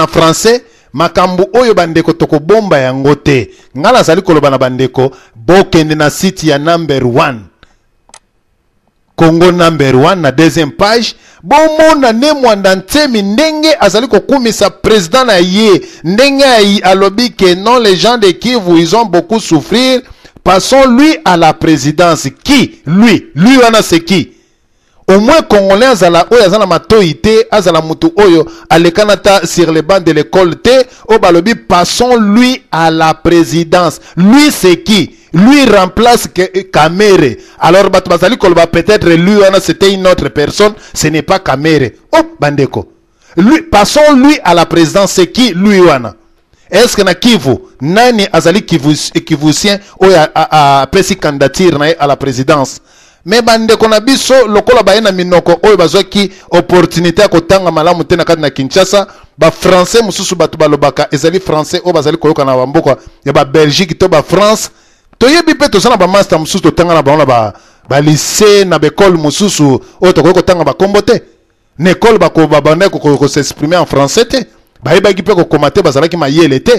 français makambu oyo bandeko toko bomba yango te ngala zali koloba na bandeko bokende na site ya number 1 Congo number 1 na deuxième page bomona ne mwanda ntsemi ndenge azali kokumisa président na ye ndenge alobi que non les gens de Kivu ils ont beaucoup souffrir passons lui à la présidence qui lui wana c'est qui au moins congolais azala oyo azala matoite azala mutu oyo alekanata sur les bancs de l'école te o balobi passons lui à la présidence lui c'est qui lui remplace Kamere. Alors bazali koloba peut-être lui c'était une autre personne, ce n'est pas Kamere. Oh bandeko. Lui passons lui à la présidence, c'est qui lui wana? Est-ce que na Kivu nani azali Kivusien oya a pesi candidature na à la présidence? Mais bandeko na biso lokola baena minoko oyo bazwaki opportunité ko tanga malamu tena kati na Kinshasa ba français mususu batu balobaka ezali français o bazali koyoka na bamboka ya ba Belgique to ba France toyebi pe tozana ba master mususu totanga na bango ba lycée na école mususu o to ko tanga ba kombote na école ba ko babane ko s'exprimer en français te ba yebaki pe ko commenter bazalaki mayele te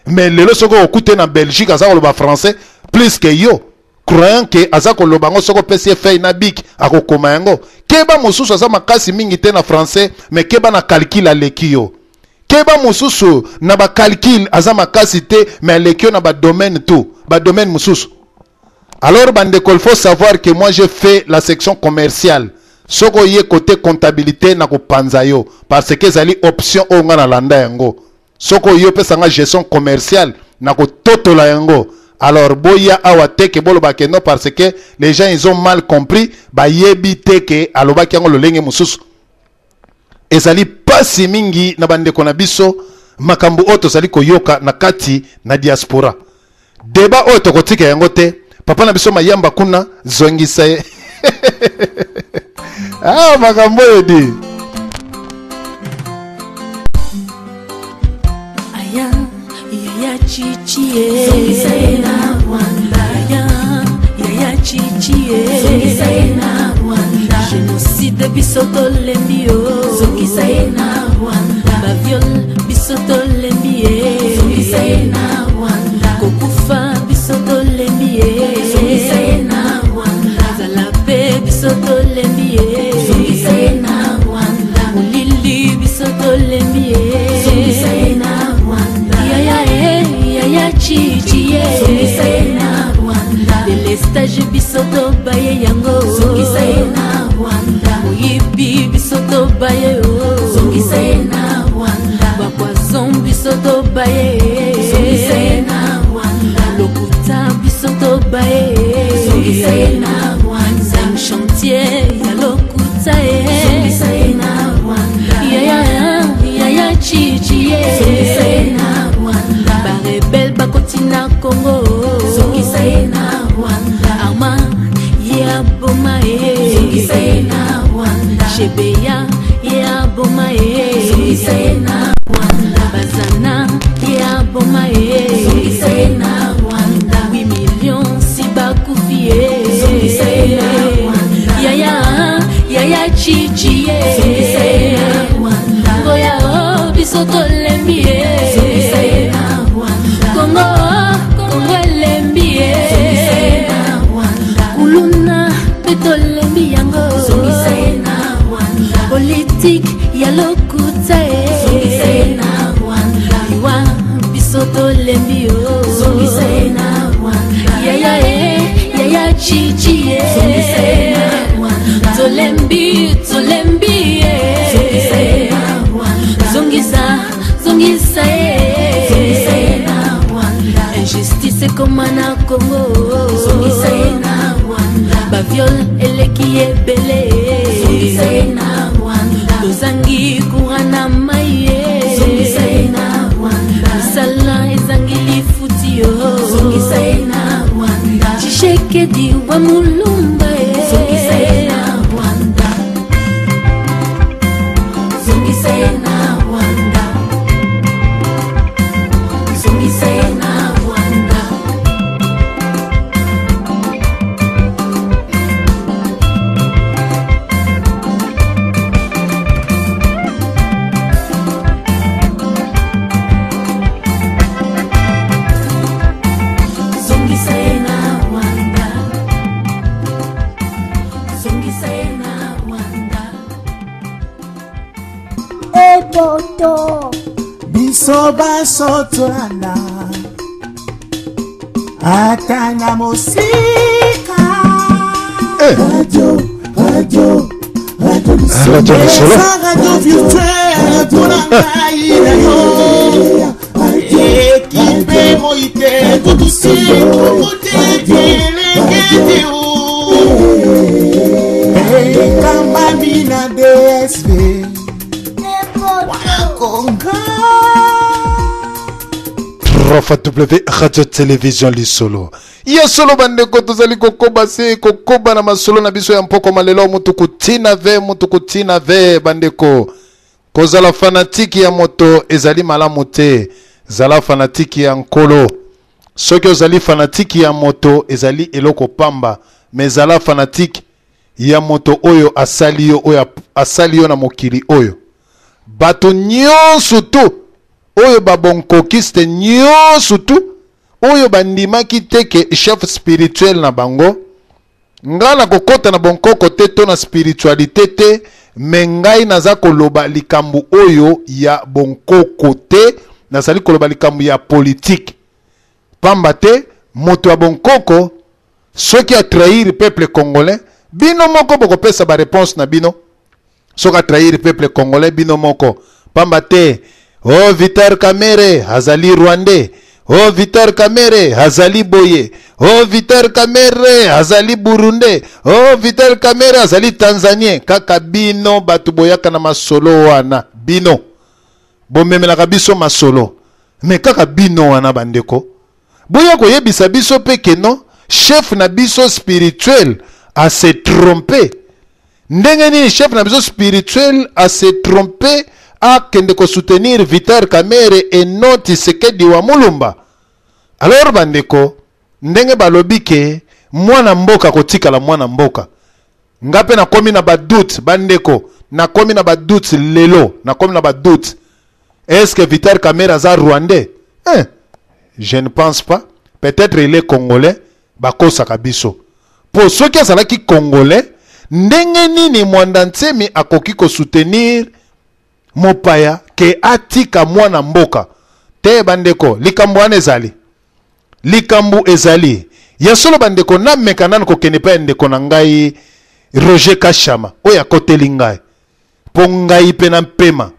mais lelo soko okute na Belgique azako ba français plus que yo croyant que azako lobango soko pesi fait na bik akokoma yango keba mususu aza makasi mingi te na français mais keba na calcul alekio keba mususu na ba calcul aza makasi te mais alekio na ba domaine tout ba domaine mususu Alors bandeko, il faut savoir que moi je fais la section commerciale. Soko yé côté comptabilité na ko panzayo parce que zali option o nga na landa yango. Soko yé pe sanga gestion commerciale na ko totola yango. Alors boya awate ke bolo bakeno parce que les gens ils ont mal compris ba yebite ke aloba ki yango lolenge mususu. Ezali pasi mingi na bandeko na biso makambo oto zali koyoka na kati na diaspora. Deba oto kotika yango te. Papa na biso mayamba kuna zongisa ye. Ah makambo yodi. Aya yaya chichie zongisa ye na Rwanda. Yaya chichie zongisa ye na Rwanda. Génocide bisoto lembio zongisa ye na Rwanda. Baviol bisoto lembie zongisa ye na Rwanda. Kokufa bisoto lembie zongisa ye na Rwanda. Zalape bisoto lembie zongisa ye na Rwanda. Mulili bisoto lembie zongisa ye na Rwanda. Yaya chichie zongisa ye na Rwanda. Delestage bisoto baye yango zongisa ye na Rwanda. Moyibi bisoto baye zongisa ye na Rwanda. Bakwason bisoto baye zongisa ye na Rwanda. Lokuta bisoto baye zongisa ye na Rwanda. Chantier ya lokuta zongisa ye na Rwanda. Yaya chichie zongisa ye na Rwanda. Barebel bakotina Congo zongisa ye na Rwanda. Arma ya boma zongisa ye na Rwanda. Shebeya ya boma zongisa ye na Rwanda. Bazana ya boma zongisa ye na Rwanda. 8 millions si bakufie zongisa ye na Rwanda. Yaya chichie zongisa ye na Rwanda. Ngoya o bisoto lembie zongisa ye na Rwanda. Kongo lembie zongisa ye na Rwanda. Kuluna peto lembi yango zongisa ye na Rwanda. Politique ya lokuta zongisa ye na Rwanda. Liwa bisoto lembio zongisa ye na Rwanda. Yaya chichie zongisa ye na Rwanda. Tolembi zongisa ye na Rwanda. Zongisa ye na Rwanda. Injustice koma na Congo zongisa ye na Rwanda. Baviol eleki ebele zongisa ye na Rwanda. Lozangi kurana maye zongisa ye na Rwanda. Sala ezangi lifutio zongisa ye na Rwanda. Chishekedi wa mulumba zongisa ye na Rwanda. Zongisa ye na Rwanda. Zongisa ye na Rwanda. Zongisa ye na Rwanda. Zongisa ye na Rwanda. Eboto biso basotolana ata na mosika. Radio virtuelle tuna ngai na yo. Ekipe moite tutusiko mutetelekete kamba mina DSV Prof W Radio Télévision Lisolo. Iya solo bandeko tozali kokoba se kokoba na masolo na biso ya mpoko malelo mutu kutina ve bandeko. Kozala fanatiki ya moto ezali malamu te. Zala fanatiki ya nkolo. Soki ozali fanatiki ya moto ezali eloko pamba. Me zala fanatiki ya moto oyo asali yo na mokili oyo. Bato nyonso tu oyo babonkokiste nyonso tu oyo bandimaki teke chef spirituel na bango. Ngala kokota na bonkoko te to na spiritualité te. Me ngai naza koloba likambu oyo ya bonkoko te. Nazali koloba likambu ya politique. Pamba te moto ya bonkoko ceux qui a trahir le peuple congolais bino moko boko pesa ba réponse na bino ceux qui a trahir le peuple congolais bino moko pamba te oh Vital Kamerhe azali rwandais oh Vital Kamerhe azali boye oh Vital Kamerhe azali burundais oh Vital Kamerhe azali tanzanien kaka bino batu boyaka na masolo wana bino bomemelaka biso masolo mais kaka bino wana bandeko boya koyebisa biso pe keno chef na biso spirituel a se tromper ndenge nini chef na biso spirituel a se tromper a kende ko soutenir Vital Kamerhe et non Tshisekedi wa Mulumba. Alors bandeko ndenge balobi ke mwana mboka kotikala mwana mboka ngape na komi na badoute bandeko na komi na badoute lelo na komi na badoute est-ce que Vital Kamerhe aza rwandais je ne pense pas. Peut-être il est congolais bakosaka biso pour ceux qui azalaki congolais ndenge nini mwanda ntsemi akoki ko soutenir mopaya ke atika mwana mboka te bandeko likambo wana ezali likambo ezali ya solo bandeko na mekanan ko kene pa ndeko na ngai Roger Kashama oya koteli ngai po ngai pe na mpema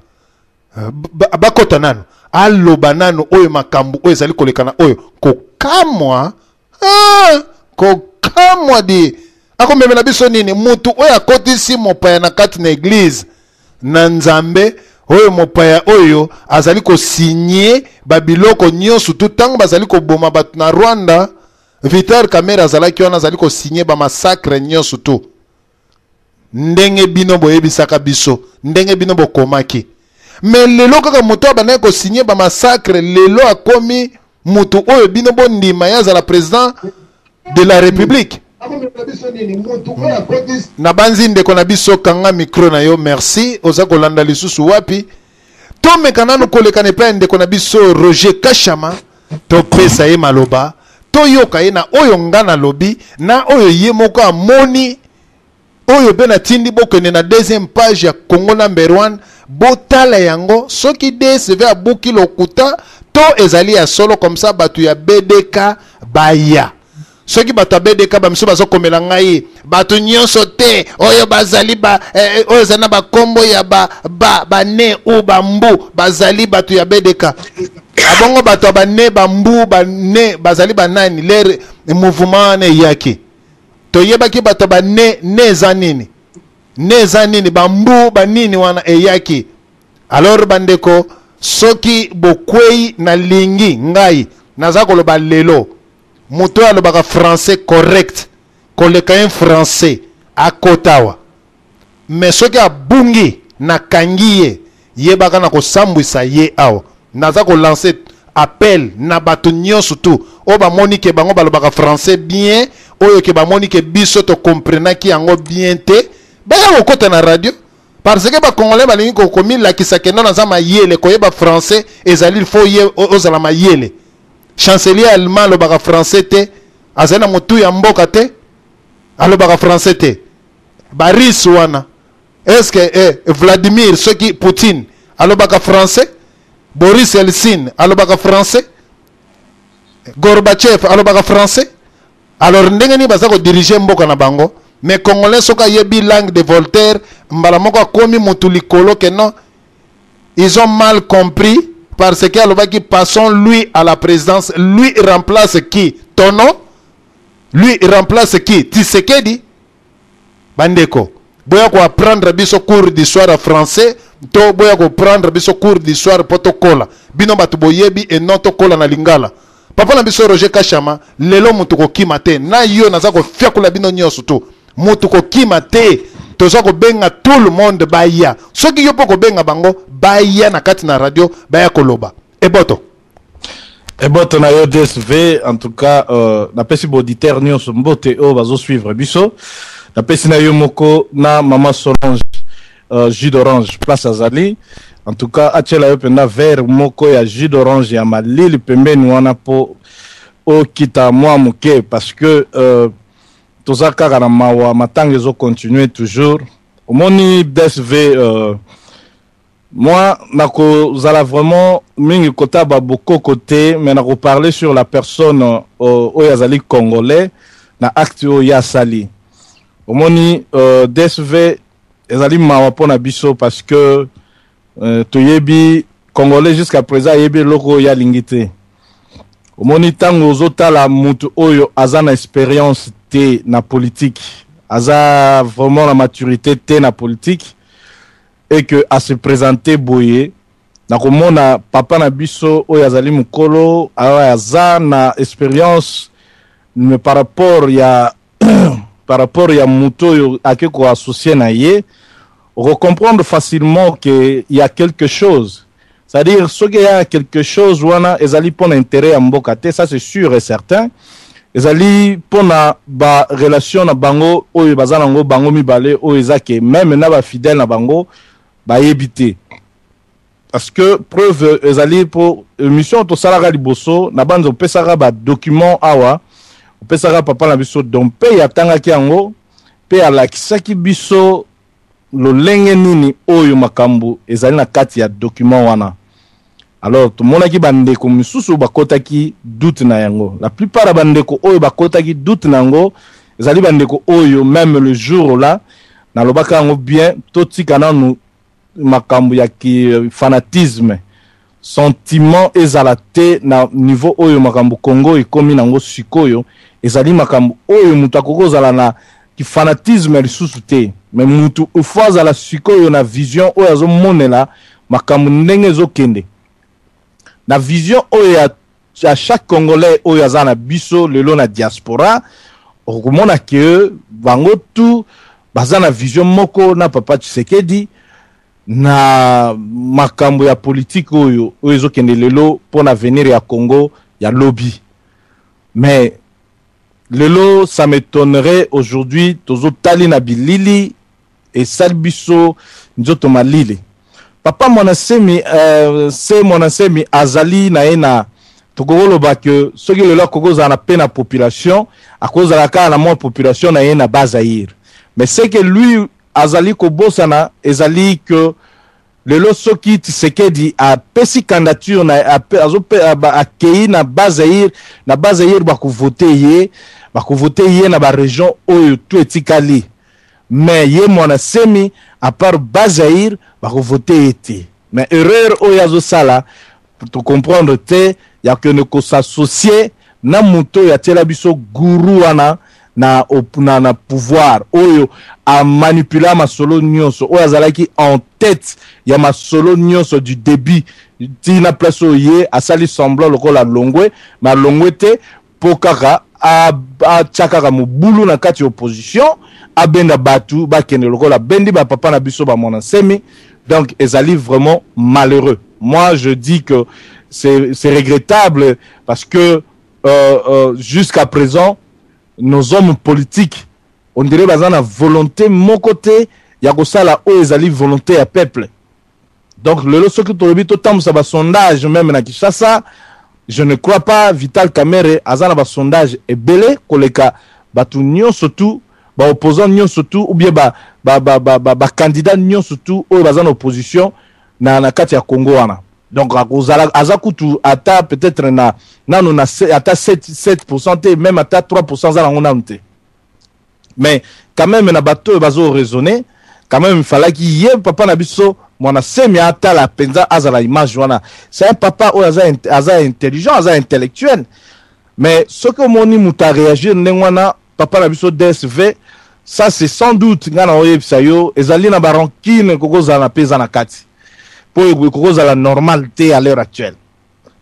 bakota nano aloba nano oyo makambo oyo ezali kolekana oyo kokamwa kokamwa di akomemela biso nini mutu oyo akotisi mopaya na kati na église na nzambe oyo mopaya oyo azali kosigné babiloko nyonso tu ntango bazali koboma bato na Rwanda Vital Kamerhe azalaki wana azali kosigné bamassacre nyonso tu ndenge bino boyebisaka biso ndenge bino bokomaki mais lelo kaka moto abandaki kosigné bamassacre lelo akomi mutu oyo bino bondima ye azala président de la république na banzi ndeko na biso kanga micro na yo merci oza kolanda lisusu wapi tomeka nanu kolekana epai ndeko na biso Roger Kashama topesa ye maloba toyoka ye na oyo nga na lobi na oyo ye moko amoni oyo be na tindi bokende na deuxième page ya Congo number 1 botala yango soki DSV abuki lokuta to ezali ya solo comme ça batu ya BDK baya soki batu ya BDK bamiso bazokomela ngai batu nyonso te oyo bazali oyo zana bakombo ya bane ou bambu bazali batu ya BDK abongo batu ya bane bambu bane bazali banani leur mouvement ne yaki toyebaki batu bane neza nini bambu banini wana eyaki alors bandeko soki bokwei na lingi ngai naza koloba lelo moto alobaka français correct koleka un français akotawa mais soki abungi na kangi ye yebaka na kosambwisa ye awa naza kolancer appel na bato nyonso tu oyo bamoni ke bango balobaka français bien oyo ke bamoni ke biso tokomprenaki yango bien te baya kokota na radio parce que bakongolais balingi kokomilakisa kendo naza mayele koyeba français ezali fo ye ozala mayele chancelier allemand alobaka français te azali na motu ya mboka te alobaka français te baris wana est-ce que Vladimir soki Poutine alobaka français Boris Eltsine alobaka français Gorbatchev alobaka français alors ndenge ni baza ko diriger mboka na bango mais congolais soka yebi langue de Voltaire mbala moko komi mutu likolo que non ils ont mal compris parce que alobaki passons lui à la présidence lui remplace qui ton nom lui remplace qui Tshisekedi bandeko boya ko apprendre biso cours d'histoire français to boya ko prendre biso cours d'histoire protocole bino batu boyebi et non to kola na lingala papa na biso Roger Kashama lelo mutu ko kimate na yo naza ko fiakula bino nyoso to mutu ko kimate toza ko benga tout le monde baya soki yo poko benga bango baya na kati na radio baya koloba eboto na yo DSV en tout cas na pesi auditeur nyoso mbote o bazo suivre biso na pesi na yo moko na mama Solange jus d'orange place azali en tout cas achela yo penda verre moko ya jus d'orange ya malili pembeni wana po o kita mwa muke parce que toza kaka na mawa matanga ezo continuer toujours omoni DSV moi nakozala vraiment mingi kotaba beaucoup côté mais nako parler sur la personne oyo azali congolais na acte oyo ya sali omoni DSV ezali mawa pona biso parce que toyebi congolais jusqu'à présent yebi loko ya lingité omoni tango ozotala mutu oyo aza na expérience te na politique aza vraiment la maturité te na politique et que à se présenter boye na komona papa na biso oyo azali mukolo aza na expérience mais par rapport ya mutu oyo akeko associé na ye on comprendre facilement que il y a quelque chose. C'est-à-dire, ce qu'il y a quelque chose, wana, ezali pon intérêt à mbokate, ça c'est sûr et certain. Ezali pon na ba relation na bango, oyo bazanango bango mibale, oyo ezake, même na ba fidèle na bango, ba yebite. Parce que, preuve, ezali pour mission to salaga liboso, na banzo pesara ba document awa, pesara papa na biso, donc pe yatanga ki ango, pe alakisaki biso, lo lenge nini oyo makambo ezali na kati ya document wana. Alors tout mona ki bandeko misusu bakotaki doute na yango. La plupart ya bandeko oyo bakotaki doute na yango ezali bandeko oyo même le jour là na lobaka yango bien totika nanu makambo ya ki fanatisme sentiment ezala te na niveau oyo makambo Congo ekomi nango sikoyo ezali makambo oyo mutu akokozala na ki fanatisme lisusu te. Mais mutu ufaza la sikoyo na vision oyo azo monela makambo ndenge zo kende na vision oyo ya chaque congolais oyo aza na biso lelo na diaspora okomona ke bango tu baza na vision moko na papa Tshisekedi na makambo ya politique oyo zo kende lelo pour l'avenir ya Congo ya lobby. Mais lelo ça m'étonnerait aujourd'hui tozo tali na bilili et salbiso njoto malile papa monasemi c'est monasemi azali na ena tokolo ba que ce que le kokoza na peine à population à cause de la cas la moins population na ena bazaïr mais c'est que lui azali ko bosana ezali que le lo soki Tshisekedi a pesi candidature na a kei na bazaïr ba ko voter ye na ba région oyo tout etikali. Mais yé mona semi à part Bazaïr va voter été. Mais erreur oyazo sala pour comprendre te ya que ne ko s'associer na muto ya tela biso guru wana na pouvoir oyo a manipuler ma solo nyonso oyazalaki en tête ya ma solo nyonso du début tina place oye asali semblant lokola longwe ma longwe te pokaka a tchakaka mobulu na kati opposition abenda batu bakende lokola bendi ba papa na biso ba mona semi. Donc ezali vraiment malheureux. Moi je dis que c'est regrettable parce que jusqu'à présent nos hommes politiques on dirait bazana volonté mon côté ya kosala o ezali volonté ya peuple. Donc le soki tolobi to tamsa ba sondage même na Kinshasa je ne crois pas Vital Kamerhe azana ba sondage ebele koleka batu nyon surtout ba opposant nyon surtout ou bien ba candidat nyon surtout ou bazana opposition na kati ya Congo wana. Donc azakutu ata peut-être na ata 7% même ata 3% za ngona nte. Mais quand même na bateau bazo raisonner quand même il fallait qu'il y ait papa na biso mwana semi ata la penza azala image wana. C'est un papa ou aza intelligent, aza intellectuel. Mais ce que moni muta réagir ndengwana papa na biso DSV ça c'est sans doute ngana oyebisa yo ezali na baronkine kokoza na pesa na kati. Pour kokoza la normalité à l'heure actuelle.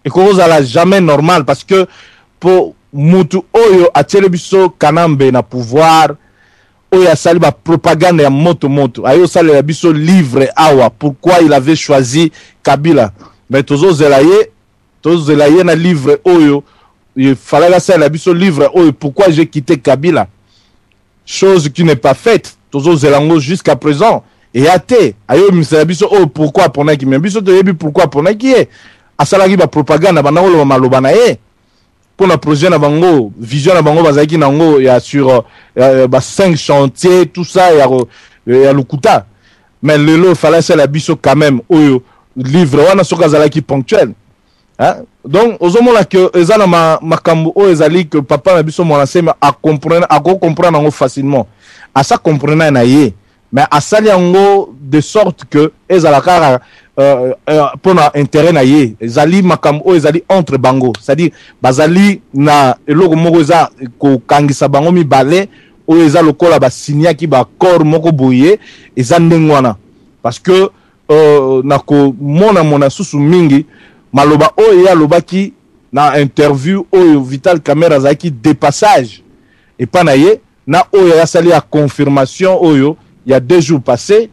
Et kokoza la jamais normal parce que pour mutu oyo atele biso kanambe na pouvoir oyo asali ba propagande ya moto ayo sali la biso livre awa pourquoi il avait choisi Kabila. Mais tozo zelaye na livre oyo il fallait la sali la biso livre oyo pourquoi j'ai quitté Kabila. Chose qui n'est pas faite. Tozo zelango jusqu'à présent. Et até ayo misala biso oh pourquoi pour naki mais biso to yebi pourquoi pour naki asalaki ba propagande bana ko maloba na ye pour na projet na bango vision na bango bazaki nango ya sur ba 5 chantiers tout ça ya lukuta mais lelo fallait ça la biso quand même oyo livre wana soka zalaki ponctuel hein? Donc ozomona que ezana makambo o ezali que papa na biso mwana sema a comprendre facilement à ça comprendre na ye mais à sali yango de sorte que ezala kara pour intérêt na ye ezali makambo o ezali entre bango, c'est-à-dire bazali na eloko moko eza ko kangisa bango mibale o eza lokola ba signer ki ba accord moko boye eza ndengwana parce que na ko mona susu mingi maloba oyo ya lobaki na interview oyo Vital Kamerhe azaki dépassage et pas na ye na oyo ya sali ya confirmation oyo il y a 2 jours passés,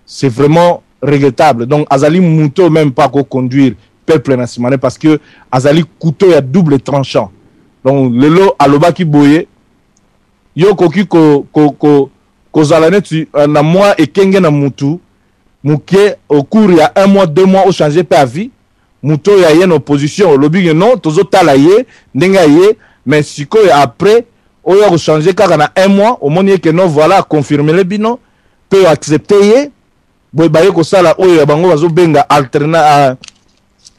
c'est vraiment regrettable. Donc azali muto même pas ko conduire peuple national parce que azali couteau ya double tranchant. Donc lelo alobaki boye yo koki ko zalane tu na moi ekenge na mutu muke au cours il y a 1 mois 2 mois au changer pas vie muto ya yé en opposition lobi non tozo tala ye ndenga ye mais siko après o ya changer kaka na 1 mois au moni que non voilà confirmer le bino peut accepter ye boy baye ko sala o ya bango bazo benga alternance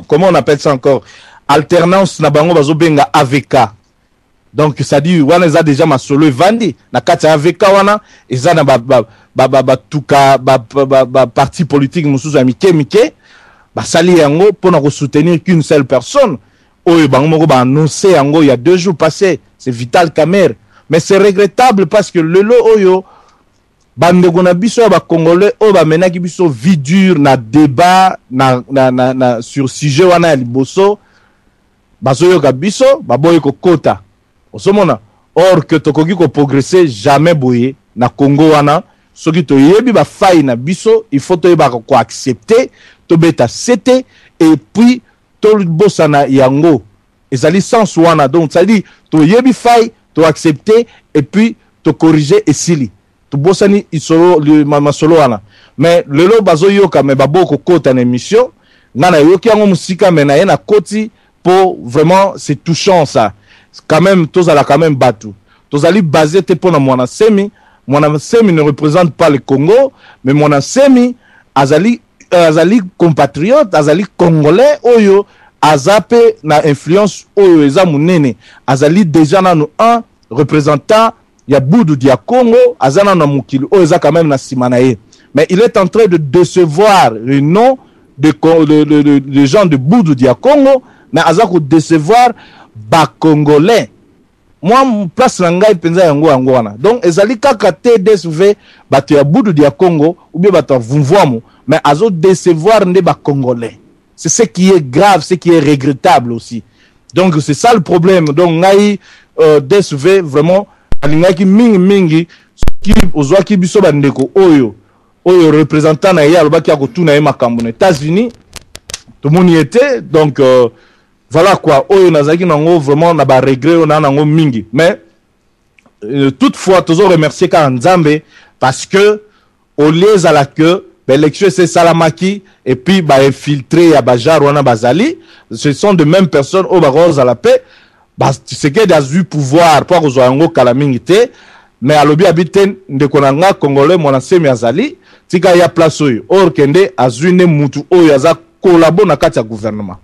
comment on appelle ça encore alternance na bango bazo benga AVK. Donc ça dit wana za déjà ma solo vandi na kati AVK wana eza na tuka parti politique mususu mike basali yango pona ko soutenir qu'une seule personne oyo bango moko ba annoncer yango il y a 2 jours passés, c'est Vital Kamerhe. Mais c'est regrettable parce que le lo oyo bandeko na biso ba congolais o ba menaki biso vie dure na débat na sur sujet wana ya liboso bazoyo ka biso baboye ko kota osomona or que tokoki ko progresser jamais boye na Congo wana soki to yebi ba faille na biso il faut to yeba ko accepter to beta cete et puis to bosana yango ezali sens wana donc ça dit to yebi faille to accepter et puis to corriger esili to bosani isolo le mama solo wana mais lelo bazo yoka me baboko kota na émission ngana yoki yango musika mais na yena koti pour vraiment c'est touchant ça quand même tozala quand même batu tozali basé te pona mwana semi ne représente pas le Congo mais mwana semi azali compatriote azali congolais oyo azape na influence oyo eza munene azali déjà nanu un représentant ya Boudou dia Congo azana na mukili oyo eza quand même na simanaye mais il est en train de décevoir le nom de gens de Boudou dia Congo mais azako décevoir ba congolais moi place na ngai penza yango wana donc ezali kaka TDSV bato ya Boudou dia Congo ou bien bato vumvoamo mais azo décevoir nde ba congolais. C'est ce qui est grave, ce qui est regrettable aussi. Donc c'est ça le problème. Donc ngai DSV vraiment alingaki mingi qui ozwaki biso bandeko oyo représentant na ya lobaki ya kotuna ye makambo na États-Unis tout le monde y était donc voilà quoi oyo nazaki nango vraiment na ba regret na nango mingi mais toutefois toujours remercier ka Nzambe parce que au lieu à la queue l'élection c'est Salamaki et puis bah infiltré à Bajar wana bazali ce sont de mêmes personnes au baroz à la paix bah c'est que des eu pouvoir pour ozoango kalamingité mais à l'obi habiten de konanga congolais mon ancien azali tika ya place oyo or kende azune mutu oyo aza collabo na kati ya gouvernement